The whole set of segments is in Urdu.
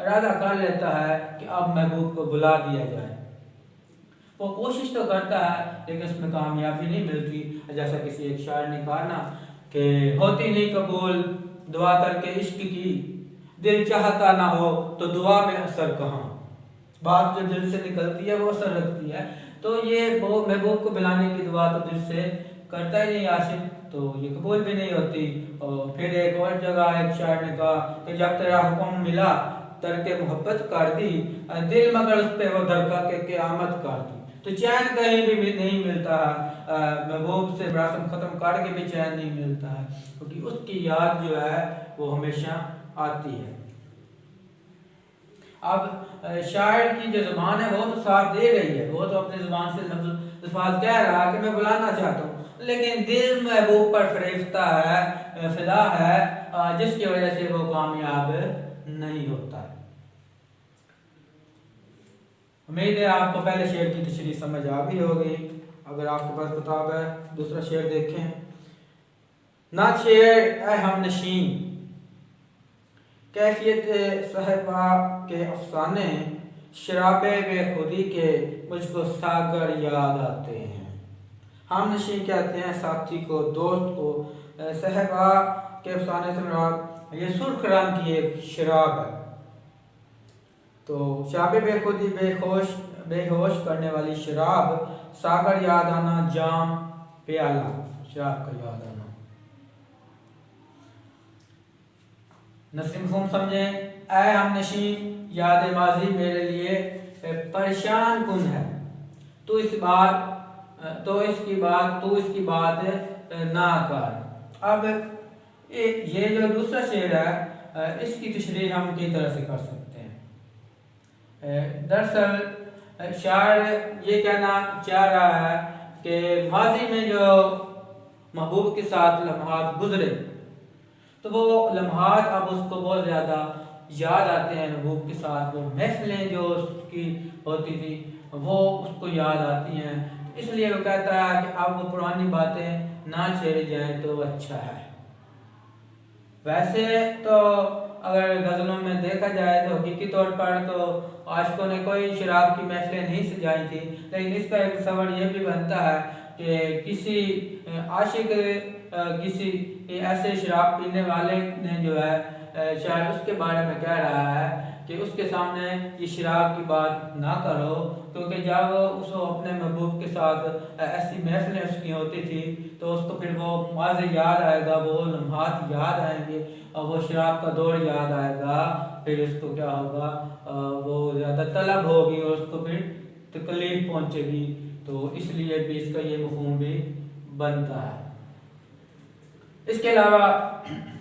ارادہ کر لیتا ہے کہ اب محبوب کو بلا دیا جائے۔ وہ کوشش تو کرتا ہے لیکن اس میں کامیابی نہیں ملتی۔ جیسا کسی ایک شاعر نے کہا نا کہ ہوتی نہیں قبول دعا کر کے عشق کی، دل چاہتا نہ ہو تو دعا میں اثر کہاں۔ بات جو دل سے نکلتی ہے وہ اثر رکھتی ہے۔ تو یہ وہ محبوب کو بلانے کی دعا تو دل سے کرتا ہی نہیں عاشق، تو یہ قبول بھی نہیں ہوتی۔ اور پھر ایک اور جگہ ایک شاعر نے کہا کہ جب تیرا حکم ملا ترک محبت کر دی، دل مگر اس پہ وہ دھڑکا کہ قیامت کر دی۔ تو چین کہیں بھی نہیں ملتا ہے، محبوب سے مراسم ختم کر کے بھی چین نہیں ملتا ہے، کیونکہ اس کی یاد جو ہے وہ ہمیشہ آتی ہے۔ اب شاعر کی جو زبان ہے وہ تو ساتھ دے رہی ہے، وہ تو اپنی زبان سے الفاظ کہہ رہا ہے کہ میں بلانا چاہتا ہوں، لیکن دل محبوب پر فریفتہ ہے، فدا ہے، جس کی وجہ سے وہ کامیاب نہیں ہوتا ہے۔ امید ہے آپ کو پہلے شعر کی تشریح سمجھ آ گئی ہوگی۔ اگر آپ کے پاس کتاب ہے دوسرا شعر دیکھیں۔ نعت شعر اے ہم نشین، کیفیت صحبا کے افسانے، شراب بے خودی کے مجھ کو ساگر یاد آتے ہیں۔ ہم نشین کہتے ہیں ساتھی کو، دوست کو۔ صحبا کے افسانے سے مراد یہ سرخ رنگ کی ایک شراب ہے۔ تو شراب بے خودی، بے ہوش کرنے والی شراب، ساگر یاد آنا، جام پیالہ، شراب کا یاد آنا۔ نثری مفہوم سمجھیں۔ اے ہم نشین، یاد ماضی میرے لیے پریشان کن ہے، تو اس کی بات نہ کر۔ اب یہ جو دوسرا شعر ہے اس کی تشریح ہم کئی طرح سے کر سکتے ہیں۔ دراصل شاعر یہ کہنا چاہ رہا ہے کہ ماضی میں جو محبوب کے ساتھ لمحات گزرے تو وہ لمحات اب اس کو بہت زیادہ یاد آتے ہیں۔ محبوب کے ساتھ وہ محفلیں جو اس کی ہوتی تھی وہ اس کو یاد آتی ہیں، اس لیے وہ کہتا ہے کہ اب وہ پرانی باتیں نہ چھیڑی جائیں تو اچھا ہے۔ ویسے تو اگر غزلوں میں دیکھا جائے تو حقیقی طور پر تو عاشقوں نے کوئی شراب کی محفلیں نہیں سجائی تھی، لیکن اس کا ایک تصور یہ بھی بنتا ہے کہ کسی عاشق کسی ایسے شراب پینے والے نے جو ہے شاید اس کے بارے میں کہہ رہا ہے کہ اس کے سامنے یہ شراب کی بات نہ کرو، کیونکہ جب اس کو اپنے محبوب کے ساتھ ایسی محفلیں اس کی ہوتی تھی تو اس کو پھر وہ ماضی یاد آئے گا، وہ لمحات یاد آئیں گے اور وہ شراب کا دور یاد آئے گا، پھر اس کو کیا ہوگا، وہ زیادہ طلب ہوگی اور اس کو پھر تکلیف پہنچے گی۔ تو اس لیے بھی اس کا یہ مفہوم بھی بنتا ہے۔ اس کے علاوہ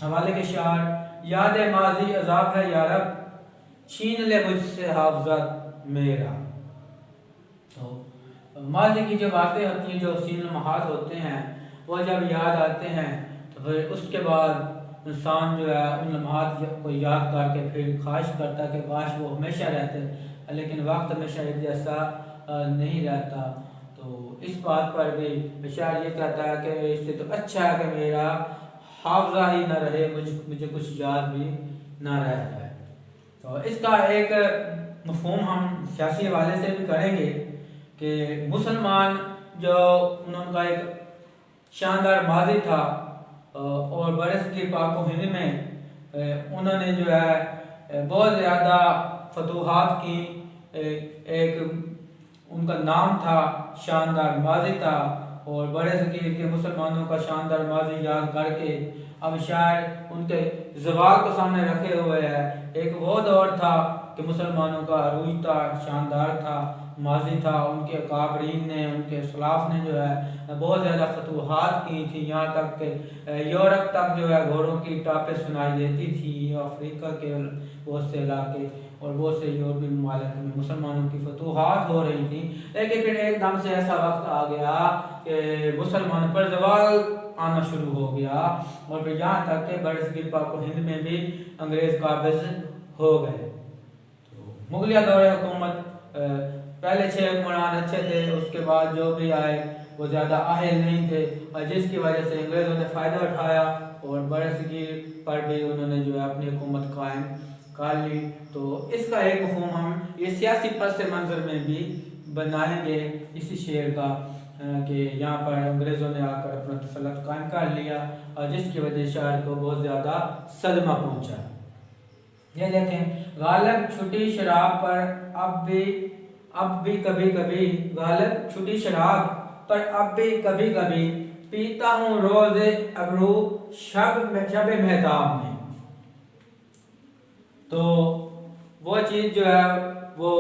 حوالے کے شعر، یاد ماضی عذاب ہے یارب، چھین لے مجھ سے حافظت میرا۔ تو ماضی کی جو باتیں ہوتی ہیں، جو حسین لمحات ہوتے ہیں، وہ جب یاد آتے ہیں تو پھر اس کے بعد انسان جو ہے ان لمحات کو یاد کر کے پھر خواہش کرتا ہے کہ کاش وہ ہمیشہ رہتے، لیکن وقت ہمیشہ ایک جیسا نہیں رہتا۔ تو اس بات پر بھی شاعر یہ کہتا ہے کہ اس سے تو اچھا ہے کہ میرا حافظہ ہی نہ رہے، مجھے کچھ یاد بھی نہ رہ جائے۔ تو اس کا ایک مفہوم ہم سیاسی حوالے سے بھی کریں گے کہ مسلمان جو ان کا ایک شاندار ماضی تھا اور برصغیر پاک و ہند میں انہوں نے جو ہے بہت زیادہ فتوحات کی، ایک ان کا نام تھا، شاندار ماضی تھا، اور برصغیر کے مسلمانوں کا شاندار ماضی یاد کر کے اب شاعر ان کے زوال کو سامنے رکھے ہوئے ہے۔ ایک وہ دور تھا کہ مسلمانوں کا عروج تھا، شاندار تھا، ماضی تھا، ان کے اکابرین نے، ان کے اسلاف نے جو ہے بہت زیادہ فتوحات کی تھی، یہاں تک کہ یورپ تک جو ہے گھوڑوں کی ٹاپیں سنائی دیتی تھی، افریقہ کے بہت سے علاقے اور بہت سے یورپی ممالک میں مسلمانوں کی فتوحات ہو رہی تھیں۔ لیکن پھر ایک دم سے ایسا وقت آ گیا کہ مسلمانوں پر زوال آنا شروع ہو گیا، اور پھر یہاں تک کہ برصغیر پاک و ہند میں بھی انگریز قابض ہو گئے۔ مغلیہ دور حکومت پہلے 6 حکمران اچھے تھے، اس کے بعد جو بھی آئے وہ زیادہ اہل نہیں تھے، اور جس کی وجہ سے انگریزوں نے فائدہ اٹھایا اور برصغیر پر بھی انہوں نے جو ہے اپنی حکومت قائم کر لی. تو اس کا ایک مفہوم ہم یہ سیاسی پس منظر میں بھی بنائیں گے اسی شعر کا کہ یہاں پر انگریزوں نے آ کر اپنا تسلط قائم کر لیا اور جس کی وجہ شاعر کو بہت زیادہ صدمہ پہنچا. یہ دیکھیں غالب چھٹی شراب پر اب بھی کبھی کبھی غالب چھٹی شراب پر اب بھی کبھی کبھی پیتا ہوں روز ابرو شب مہتاب میں. تو وہ چیز جو ہے وہ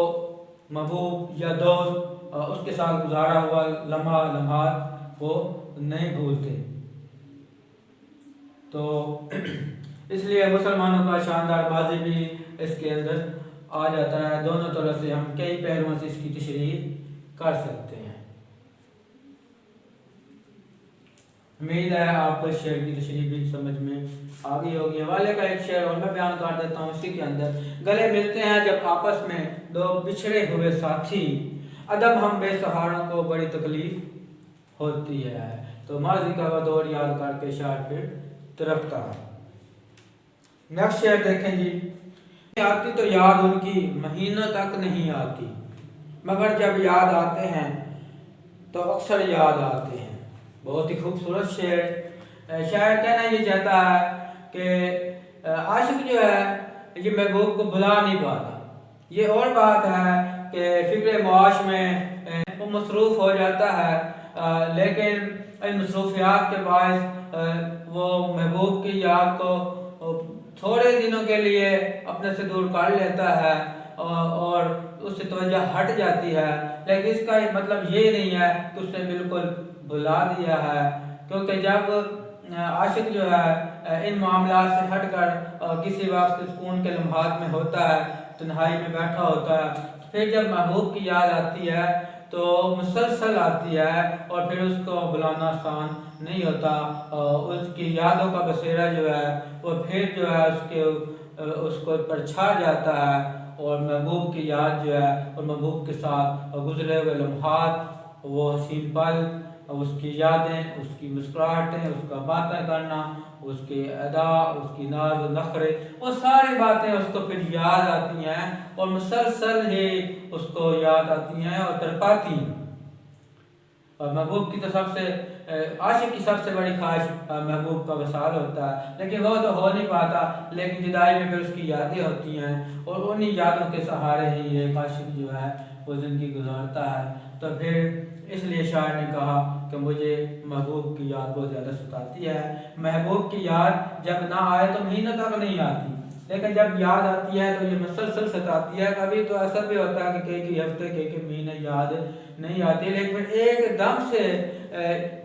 محبوب یا دوست اس کے ساتھ گزارا ہوا لمحات وہ نہیں بھولتے. تو اس لیے مسلمانوں کا شاندار ماضی بھی اس کے اندر آ جاتا ہے. دونوں طرح سے ہم کئی پہلوؤں سے اس کی تشریح کر سکتے ہیں. امید ہے آپ کو شعر کی تشریح بھی سمجھ میں آ گئی ہوگی. حوالے کا ایک شعر اور میں بیان کر دیتا ہوں اسی کے اندر. گلے ملتے ہیں جب آپس میں دو بچھڑے ہوئے ساتھی، ادب ہم بے سہاروں کو بڑی تکلیف ہوتی ہے. تو ماضی کا وہ دور یاد کر کے شاعر پھر تڑپتا ہے. نیکسٹ شعر دیکھیں جی. آتی تو یاد ان کی مہینوں تک نہیں آتی، مگر جب یاد آتے ہیں تو اکثر یاد آتے ہیں. بہت ہی خوبصورت شعر. شاعر کہنا یہ چاہتا ہے کہ عاشق جو ہے یہ محبوب کو بھلا نہیں پاتا. یہ اور بات ہے کہ فکر معاش میں وہ مصروف ہو جاتا ہے، لیکن ان مصروفیات کے باعث وہ محبوب کی یاد کو تھوڑے دنوں کے لیے اپنے سے دور کر لیتا ہے اور اس سے توجہ ہٹ جاتی ہے. لیکن اس کا مطلب یہ نہیں ہے کہ اس نے بالکل بھلا دیا ہے، کیونکہ جب عاشق جو ہے ان معاملات سے ہٹ کر کسی وقت سکون کے لمحات میں ہوتا ہے، تنہائی میں بیٹھا ہوتا ہے، پھر جب محبوب کی یاد آتی ہے تو مسلسل آتی ہے اور پھر اس کو بلانا آسان نہیں ہوتا. اس کی یادوں کا بسیرا جو ہے وہ پھر جو ہے اس کو پر چھا جاتا ہے اور محبوب کی یاد جو ہے اور محبوب کے ساتھ گزرے ہوئے لمحات، وہ حسین پل، اس کی یادیں، اس کی مسکراہٹیں، اس کا باتیں کرنا، اس کے ادا، اس کی ناز و نخرے، وہ ساری باتیں اس کو پھر یاد آتی ہیں اور مسلسل ہی اس کو یاد آتی ہیں اور تڑپاتی ہیں. اور محبوب کی تو عاشق کی سب سے بڑی خواہش محبوب کا وصال ہوتا ہے، لیکن وہ تو ہو نہیں پاتا. لیکن جدائی میں پھر اس کی یادیں ہوتی ہیں اور انہی یادوں کے سہارے ہی ایک عاشق جو ہے وہ زندگی گزارتا ہے. تو پھر اس لیے شاعر نے کہا کہ مجھے محبوب کی یاد بہت زیادہ ستاتی ہے. محبوب کی یاد جب نہ آئے تو مہینوں تک نہیں آتی، لیکن جب یاد آتی ہے تو یہ مسلسل ستاتی ہے. کبھی تو ایسا بھی ہوتا ہے کہ کئی ہفتے کئی مہینے یاد نہیں آتی، لیکن ایک دم سے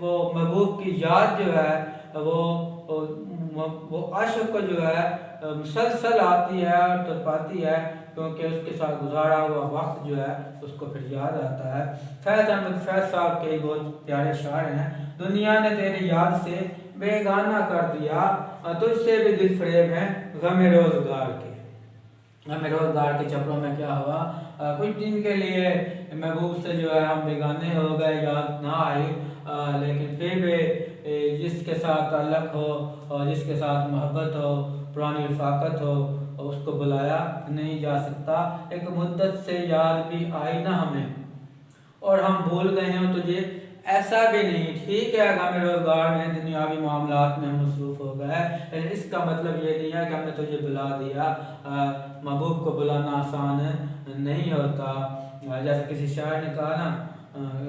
وہ محبوب کی یاد جو ہے وہ عاشق کو جو ہے مسلسل آتی ہے اور تڑپاتی ہے، کیونکہ اس کے ساتھ گزارا ہوا وقت جو ہے اس کو پھر یاد آتا ہے. فیض احمد فیض صاحب کے بہت پیارے شاعر ہیں. دنیا نے تیری یاد سے بیگانہ کر دیا، تجھ سے بھی دل فریب ہے غم روزگار کے. غم روزگار کے چپڑوں میں کیا ہوا، کچھ دن کے لیے محبوب سے جو ہے ہم بیگانے ہو گئے، یاد نہ آئی، لیکن پھر بھی جس کے ساتھ تعلق ہو اور جس کے ساتھ محبت ہو، پرانی رفاقت ہو، اس کو بلایا نہیں جا سکتا. ایک مدت سے یاد بھی آئی نہ ہمیں اور ہم بھول گئے ہیں تجھے، ایسا بھی نہیں. ٹھیک ہے غم روزگار میں دنیاوی معاملات میں مصروف ہو گئے، لیکن اس کا مطلب یہ نہیں ہے کہ ہم نے تجھے بلا دیا. محبوب کو بلانا آسان نہیں ہوتا. جیسے کسی شاعر نے کہا نا،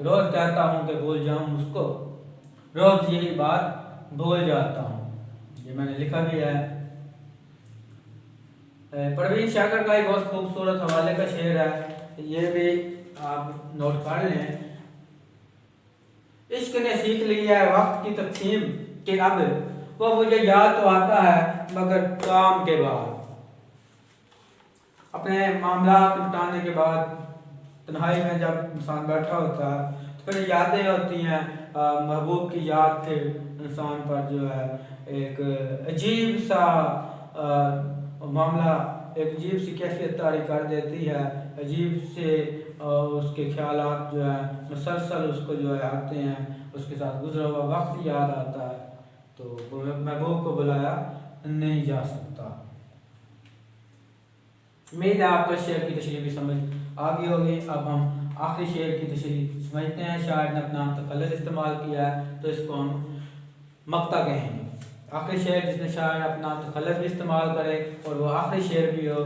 روز کہتا ہوں کہ بھول جاؤں اس کو، روز یہی بات بھول جاتا ہوں. یہ میں نے لکھا بھی ہے. پروین شاکر کا ایک بہت خوبصورت حوالے کا شعر ہے، یہ بھی آپ نوٹ کر لیں. عشق نے سیکھ لیا ہے وقت کی تقسیم کہ اب وہ مجھے یاد تو آتا ہے مگر کام کے بعد. اپنے معاملات نپٹانے کے بعد تنہائی میں جب انسان بیٹھا ہوتا ہے تو پھر یادیں ہوتی ہیں. محبوب کی یاد پھر انسان پر جو ہے ایک عجیب سا معاملہ، ایک عجیب سی کیفیت طاری کر دیتی ہے. عجیب سے اس کے خیالات جو ہے مسلسل اس کو جو ہے آتے ہیں، اس کے ساتھ گزرا ہوا وقت یاد آتا ہے، تو محبوب کو بلایا نہیں جا سکتا. امید ہے آپ کو اس شعر کی تشریح بھی سمجھ آ گئی ہوگی۔ اب ہم آخری شعر کی تشریح سمجھتے ہیں۔ شاعر نے اپنا تخلص استعمال کیا ہے تو اس کو ہم مقطع کہیں گے۔ آخری شعر جس میں شاعر اپنا تخلص بھی استعمال کرے اور وہ آخری شعر بھی ہو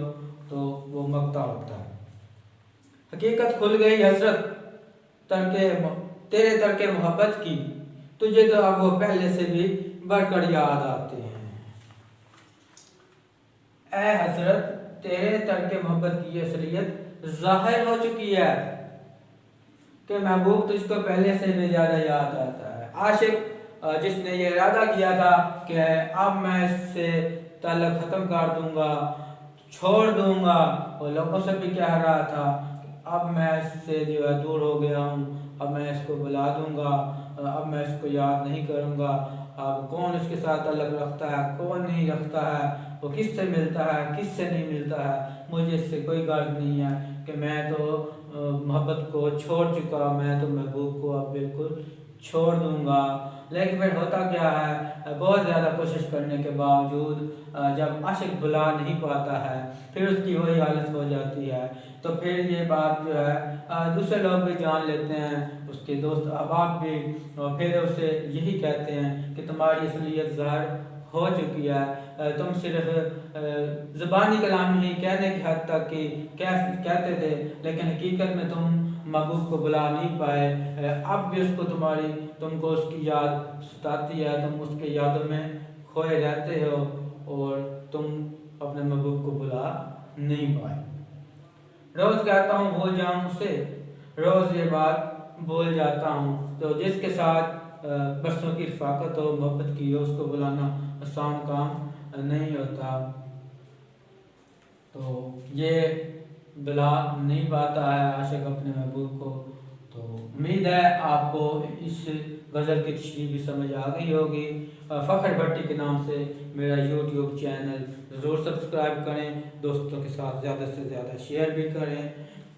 تو وہ مقطع ہوتا ہے۔ حقیقت کھل گئی حسرت تیرے ترک محبت کی، تجھے تو اب وہ پہلے سے بھی بڑھ کر یاد آتے ہیں۔ اے حسرت تیرے ترک محبت کی اصلیت ظاہر ہو چکی ہے کہ محبوب تجھ کو پہلے سے بھی زیادہ یاد آتا ہے۔ عاشق جس نے یہ ارادہ کیا تھا کہ اب میں اس سے تعلق ختم کر دوں گا، چھوڑ دوں گا، وہ لوگوں سے بھی کہہ رہا تھا اب میں اس سے جو ہے دور ہو گیا ہوں، اب میں اس کو بلا دوں گا، اب میں اس کو یاد نہیں کروں گا، اب کون اس کے ساتھ تعلق رکھتا ہے کون نہیں رکھتا ہے، وہ کس سے ملتا ہے کس سے نہیں ملتا ہے، مجھے اس سے کوئی غرض نہیں ہے کہ میں تو محبت کو چھوڑ چکا، میں تو محبوب کو اب بالکل چھوڑ دوں گا۔ لیکن پھر ہوتا کیا ہے، بہت زیادہ کوشش کرنے کے باوجود جب عاشق بلا نہیں پاتا ہے پھر اس کی وہی حالت ہو جاتی ہے، تو پھر یہ بات جو ہے دوسرے لوگ بھی جان لیتے ہیں، اس کے دوست احباب بھی، اور پھر اسے یہی کہتے ہیں کہ تمہاری اصلیت ظاہر ہو چکی ہے، تم صرف زبانی کلام ہی کہنے کی حد تک کہ کہتے تھے لیکن حقیقت میں تم محبوب کو بلا نہیں پائے، اب بھی اس کو تم کو اس کی یاد ستاتی ہے، تم اس کے یادوں میں کھوئے رہتے ہو اور تم اپنے محبوب کو بلا نہیں پائے۔ روز کہتا ہوں بھول جاؤں اسے، روز یہ بات بول جاتا ہوں، تو جس کے ساتھ برسوں کی رفاقت ہو محبت کی ہو اس کو بلانا آسان کام نہیں ہوتا، تو یہ بلا نہیں پاتا ہے عاشق اپنے محبوب کو۔ تو امید ہے آپ کو اس غزل کی تشریح بھی سمجھ آ گئی ہوگی۔ فخر بھٹی کے نام سے میرا یوٹیوب چینل ضرور سبسکرائب کریں، دوستوں کے ساتھ زیادہ سے زیادہ شیئر بھی کریں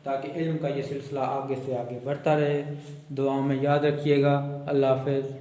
تاکہ علم کا یہ سلسلہ آگے سے آگے بڑھتا رہے۔ دعاؤں میں یاد رکھیے گا۔ اللہ حافظ۔